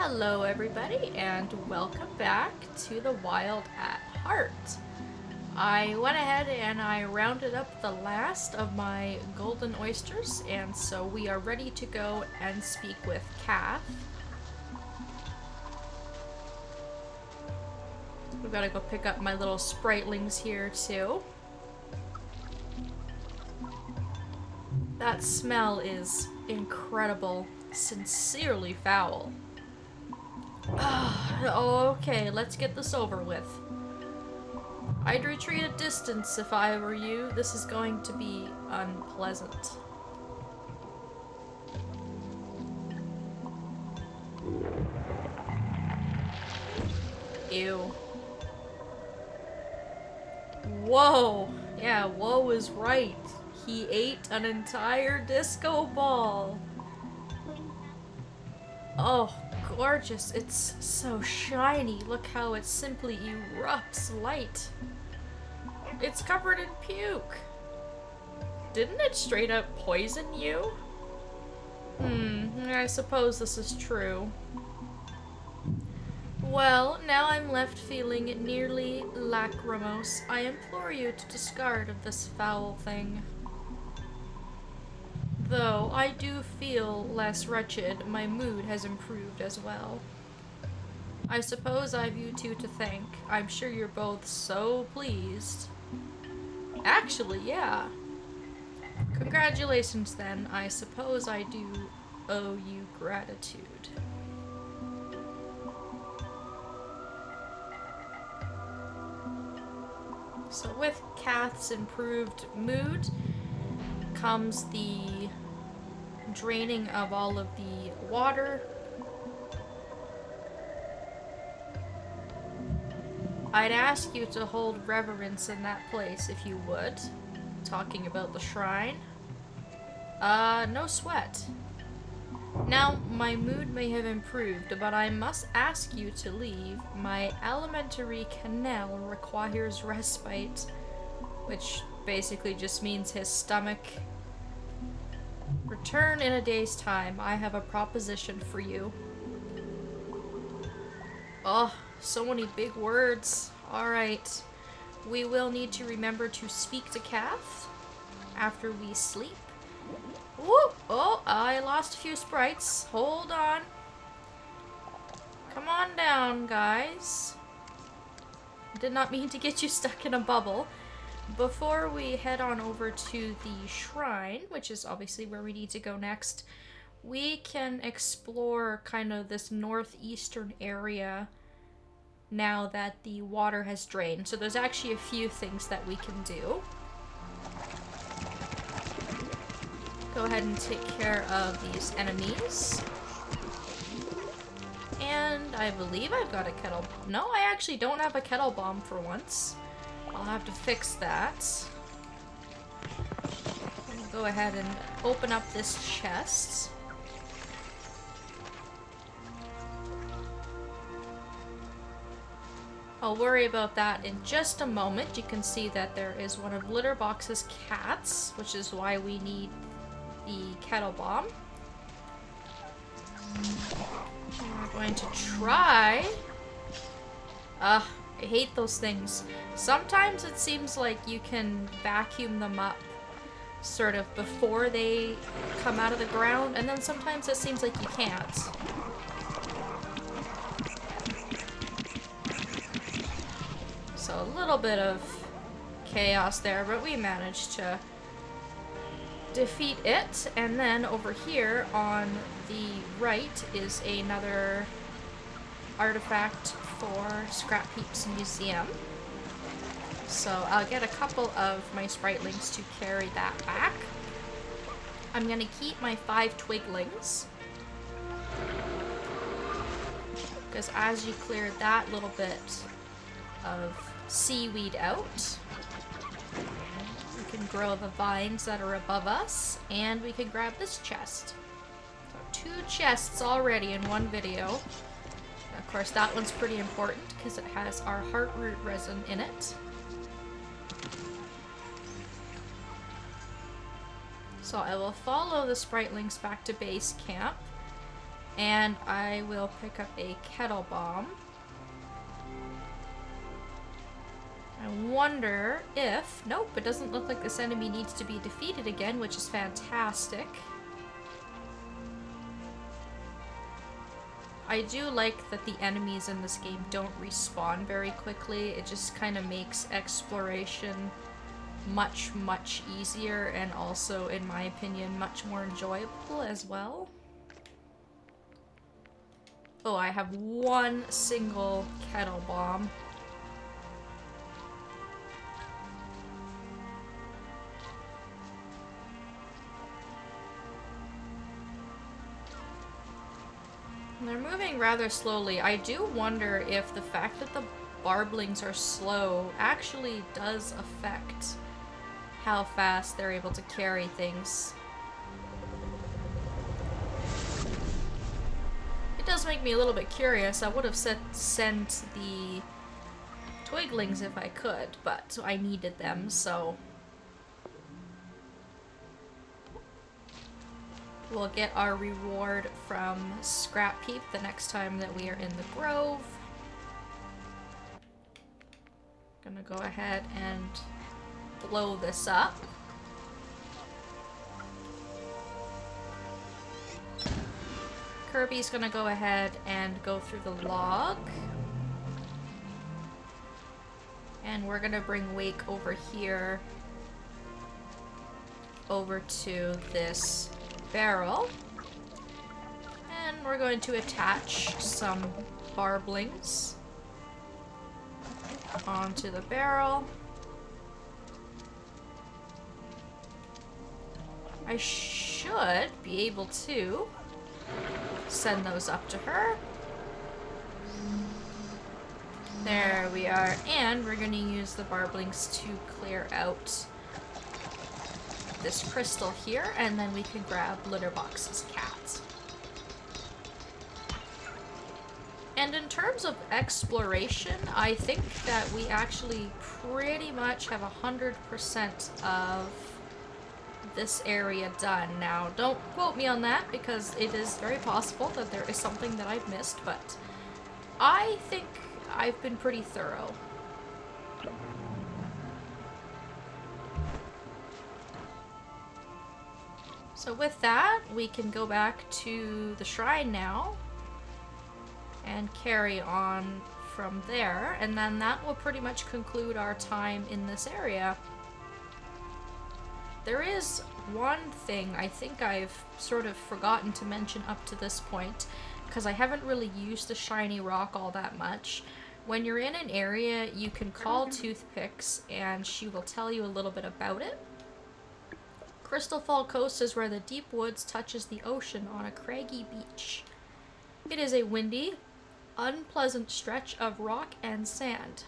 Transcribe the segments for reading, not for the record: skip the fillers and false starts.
Hello everybody and welcome back to the wild at heart. I went ahead and I rounded up the last of my golden oysters, and so we are ready to go and speak with Kath. We've got to go pick up my little spritlings here too. That smell is incredible, sincerely foul. Okay, let's get this over with. I'd retreat a distance if I were you. This is going to be unpleasant. Ew. Whoa! Yeah, whoa is right. He ate an entire disco ball. Oh, gorgeous. It's so shiny. Look how it simply erupts light. It's covered in puke. Didn't it straight up poison you? I suppose this is true. Well, now I'm left feeling nearly lachrymose. I implore you to discard of this foul thing. Though I do feel less wretched, my mood has improved as well. I suppose I've you two to thank. I'm sure you're both so pleased. Actually, yeah. Congratulations then. I suppose I do owe you gratitude. So with Kath's improved mood comes the draining of all of the water. I'd ask you to hold reverence in that place if you would. Talking about the shrine. No sweat. Now, my mood may have improved, but I must ask you to leave. My alimentary canal requires respite, which basically just means his stomach. Return in a day's time. I have a proposition for you. Oh, so many big words. Alright. We will need to remember to speak to Cath after we sleep. Whoop! Oh, I lost a few sprites. Hold on. Come on down, guys. Did not mean to get you stuck in a bubble. Before we head on over to the shrine, which is obviously where we need to go next, we can explore kind of this northeastern area now that the water has drained. So there's actually a few things that we can do. Go ahead and take care of these enemies. And I believe I've got a kettle. No, I actually don't have a kettle bomb for once. I'll have to fix that. We'll go ahead and open up this chest. I'll worry about that in just a moment. You can see that there is one of Litterbox's cats, which is why we need the kettle bomb. We're going to try. I hate those things. Sometimes it seems like you can vacuum them up sort of before they come out of the ground, and then sometimes it seems like you can't. So a little bit of chaos there, but we managed to defeat it. And then over here on the right is another artifact for Scrap Heap's museum. So I'll get a couple of my spritlings to carry that back. I'm gonna keep my 5 twiglings, because as you clear that little bit of seaweed out, we can grow the vines that are above us, and we can grab this chest. So 2 chests already in one video. Of course, that one's pretty important because it has our Heartroot resin in it. So I will follow the spritlings back to base camp, And I will pick up a kettle bomb. I wonder if... Nope, it doesn't look like this enemy needs to be defeated again, which is fantastic. I do like that the enemies in this game don't respawn very quickly. It just kind of makes exploration much, much easier, and also, in my opinion, much more enjoyable as well. Oh, I have one single kettle bomb. They're moving rather slowly. I do wonder if the fact that the barblings are slow actually does affect how fast they're able to carry things. It does make me a little bit curious. I would have sent the twiglings if I could, but I needed them, so... We'll get our reward from Scrap Heap the next time that we are in the grove. Gonna go ahead and blow this up. Kirby's gonna go ahead and go through the log. And we're gonna bring Wake over here, over to this barrel, and we're going to attach some barblings onto the barrel. I should be able to send those up to her. There we are, and we're going to use the barblings to clear out this crystal here, and then we can grab Litterbox's cat. And in terms of exploration, I think that we actually pretty much have 100% of this area done. Now, don't quote me on that, because it is very possible that there is something that I've missed, but I think I've been pretty thorough. So with that, we can go back to the shrine now and carry on from there, and then that will pretty much conclude our time in this area. There is one thing I think I've sort of forgotten to mention up to this point, because I haven't really used the shiny rock all that much. When you're in an area, you can call Toothpicks and she will tell you a little bit about it. Crystalfall Coast is where the deep woods touches the ocean on a craggy beach. It is a windy, unpleasant stretch of rock and sand.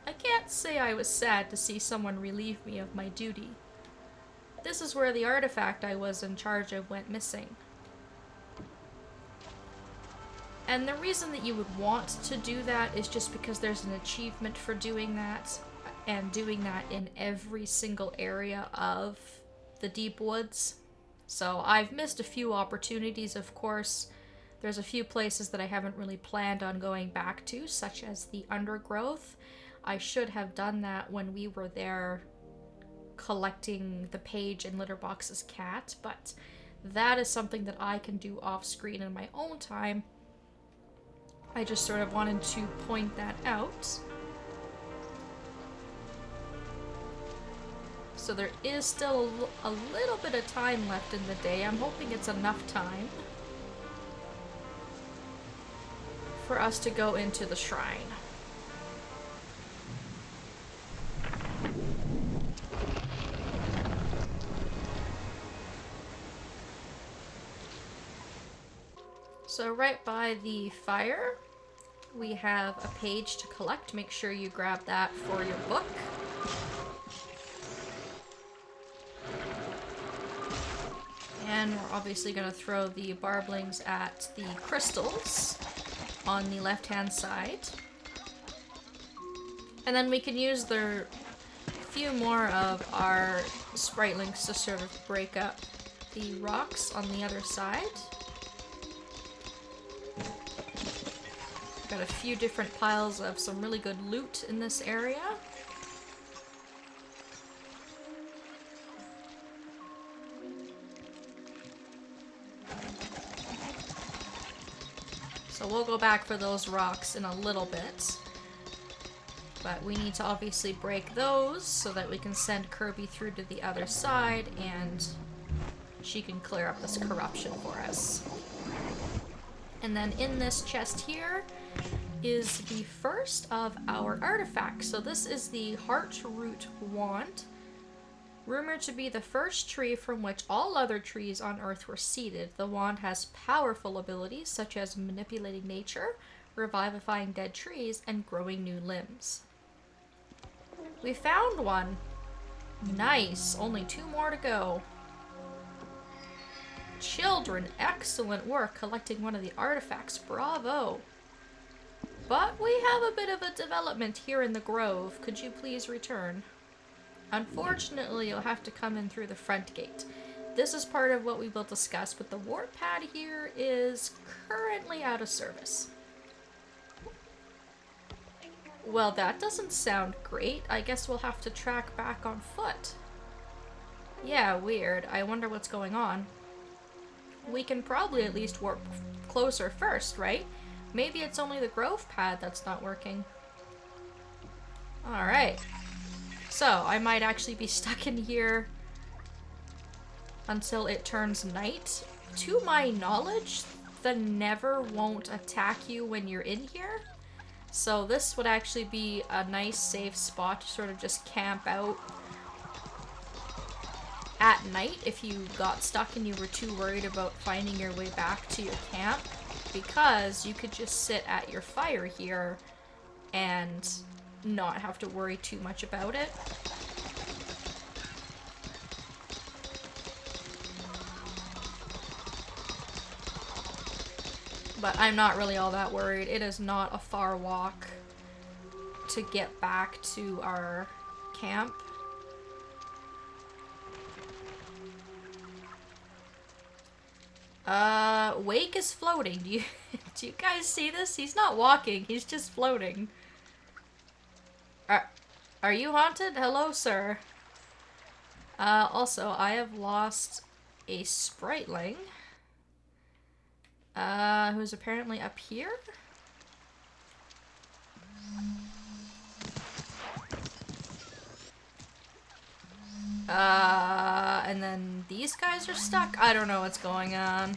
I can't say I was sad to see someone relieve me of my duty. This is where the artifact I was in charge of went missing. And the reason that you would want to do that is just because there's an achievement for doing that, and doing that in every single area of the deep woods. So I've missed a few opportunities, of course. There's a few places that I haven't really planned on going back to, such as the undergrowth. I should have done that when we were there collecting the page in Litterbox's cat, but that is something that I can do off screen in my own time. I just sort of wanted to point that out. So there is still a little bit of time left in the day. I'm hoping it's enough time for us to go into the shrine. So right by the fire, we have a page to collect. Make sure you grab that for your book. And we're obviously going to throw the barblings at the crystals on the left-hand side. And then we can use the few more of our spritelings to sort of break up the rocks on the other side. Got a few different piles of some really good loot in this area. So we'll go back for those rocks in a little bit. But we need to obviously break those so that we can send Kirby through to the other side and she can clear up this corruption for us. And then in this chest here is the first of our artifacts. So this is the Heartroot Wand, rumored to be the first tree from which all other trees on Earth were seeded. The wand has powerful abilities such as manipulating nature, revivifying dead trees, and growing new limbs. We found one. Nice. Only 2 more to go. Children, excellent work collecting one of the artifacts. Bravo. But we have a bit of a development here in the grove. Could you please return? Unfortunately, you'll have to come in through the front gate. This is part of what we will discuss, but the warp pad here is currently out of service. Well, that doesn't sound great. I guess we'll have to track back on foot. Yeah, weird. I wonder what's going on. We can probably at least warp closer first, right? Maybe it's only the grove pad that's not working. Alright. So, I might actually be stuck in here until it turns night. To my knowledge, the Never won't attack you when you're in here. So this would actually be a nice safe spot to sort of just camp out at night if you got stuck and you were too worried about finding your way back to your camp, because you could just sit at your fire here and not have to worry too much about it. But I'm not really all that worried. It is not a far walk to get back to our camp. Wake is floating. Do you guys see this? He's not walking, he's just floating. Are you haunted? Hello, sir. Also, I have lost a spriteling. Who's apparently up here? And then these guys are stuck? I don't know what's going on.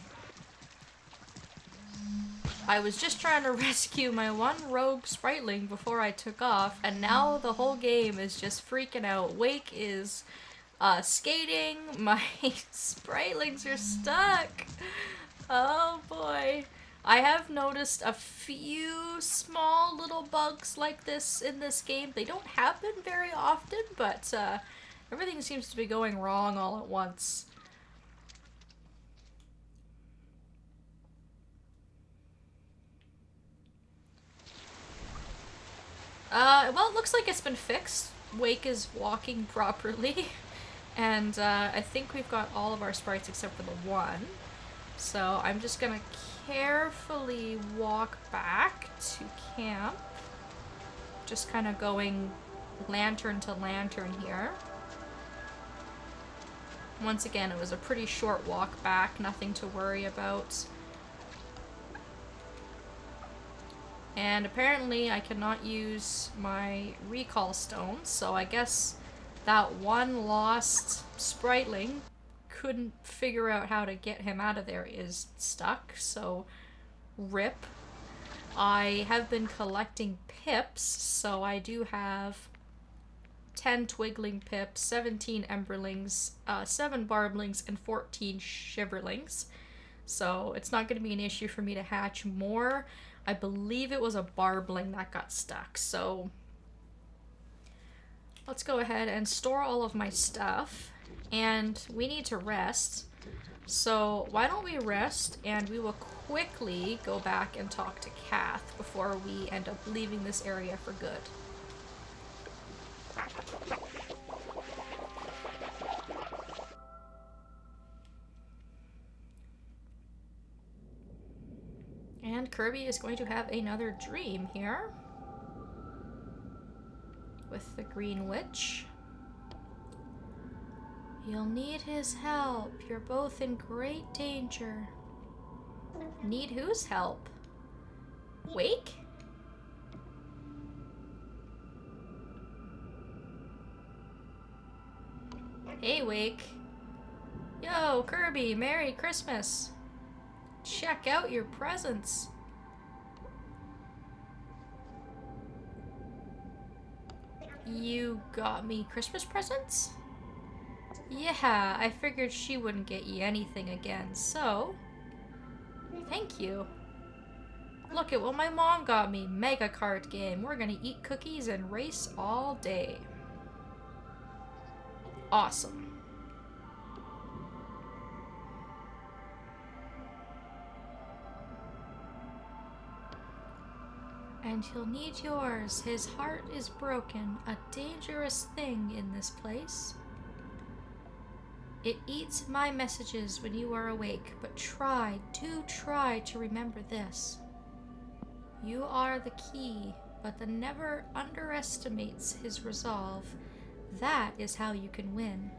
I was just trying to rescue my one rogue spriteling before I took off, and now the whole game is just freaking out. Wake is, skating. My spritelings are stuck. Oh boy. I have noticed a few small little bugs like this in this game. They don't happen very often, but everything seems to be going wrong all at once. Well, it looks like it's been fixed. Wake is walking properly, and I think we've got all of our sprites except for the one. So I'm just gonna carefully walk back to camp. Just kind of going lantern to lantern here. Once again, it was a pretty short walk back, nothing to worry about. And apparently I cannot use my recall stones, so I guess that one lost spriteling couldn't figure out how to get him out of there is stuck, so rip. I have been collecting pips, so I do have 10 twiggling pips, 17 emberlings, 7 barblings, and 14 shiverlings. So it's not going to be an issue for me to hatch more. I believe it was a barbling that got stuck, so let's go ahead and store all of my stuff. And we need to rest, so why don't we rest and we will quickly go back and talk to Kath before we end up leaving this area for good. And Kirby is going to have another dream here. With the Green Witch. You'll need his help. You're both in great danger. Need whose help? Wake? Hey, Wake. Yo, Kirby, Merry Christmas. Check out your presents. You got me Christmas presents? Yeah, I figured she wouldn't get you anything again, so... Thank you. Look at what my mom got me. Mega Kart game. We're gonna eat cookies and race all day. Awesome. And he'll need yours. His heart is broken. A dangerous thing in this place. It eats my messages when you are awake, but do try to remember this. You are the key, but the never underestimates his resolve. That is how you can win.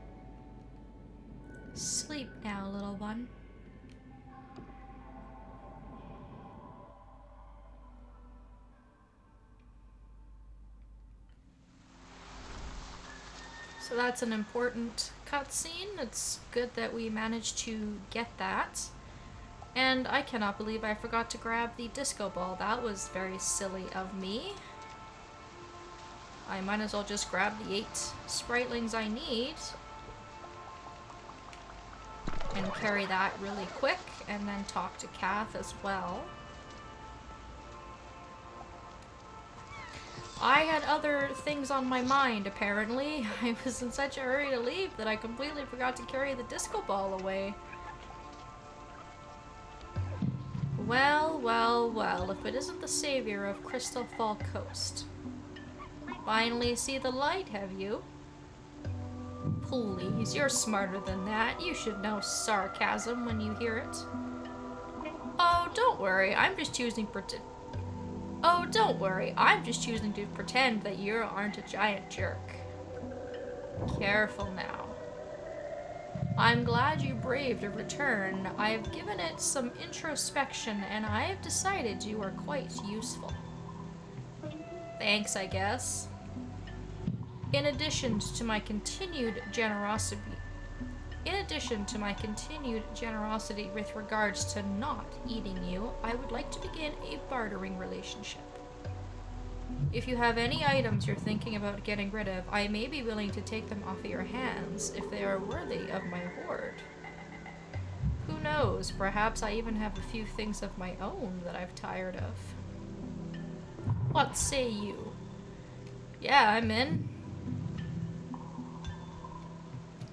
Sleep now, little one. So that's an important cutscene. It's good that we managed to get that. And I cannot believe I forgot to grab the disco ball. That was very silly of me. I might as well just grab the 8 Spritlings I need. And carry that really quick, and then talk to Cath as well. I had other things on my mind, apparently. I was in such a hurry to leave that I completely forgot to carry the disco ball away. Well, well, well, if it isn't the savior of Crystalfall Coast. Finally see the light, have you? Please, you're smarter than that. You should know sarcasm when you hear it. Oh, don't worry, I'm just choosing to pretend that you aren't a giant jerk. Careful now. I'm glad you braved a return. I've given it some introspection, and I have decided you are quite useful. Thanks, I guess. In addition to my continued generosity with regards to not eating you, I would like to begin a bartering relationship. If you have any items you're thinking about getting rid of, I may be willing to take them off of your hands if they are worthy of my hoard. Who knows, perhaps I even have a few things of my own that I've tired of. What say you? Yeah, I'm in.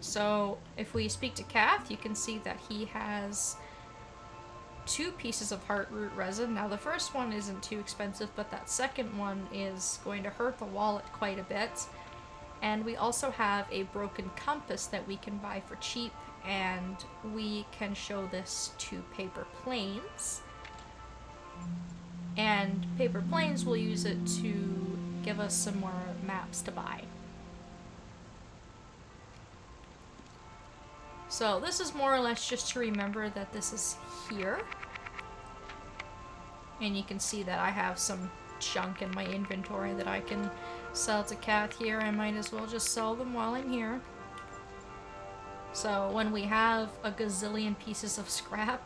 So, if we speak to Cath, you can see that he has 2 pieces of Heartroot resin. Now, the first one isn't too expensive, but that second one is going to hurt the wallet quite a bit. And we also have a broken compass that we can buy for cheap, and we can show this to Paper Planes. And Paper Planes will use it to give us some more maps to buy. So this is more or less just to remember that this is here. And you can see that I have some junk in my inventory that I can sell to Cath here. I might as well just sell them while I'm here. So when we have a gazillion pieces of scrap,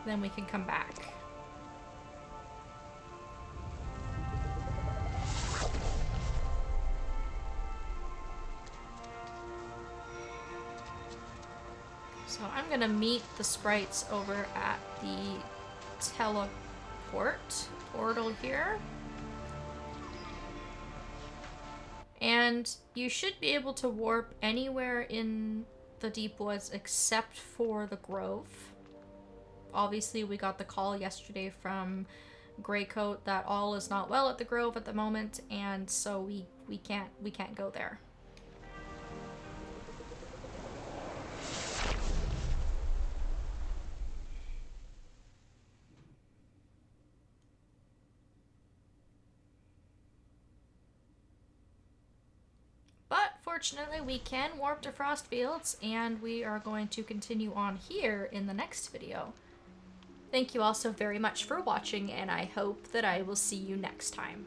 then we can come back. So I'm gonna meet the sprites over at the portal here. And you should be able to warp anywhere in the Deep Woods except for the Grove. Obviously, we got the call yesterday from Greycoat that all is not well at the Grove at the moment, and so we can't go there. unfortunately, we can warp to Frostfields, and we are going to continue on here in the next video. Thank you all so very much for watching, and I hope that I will see you next time.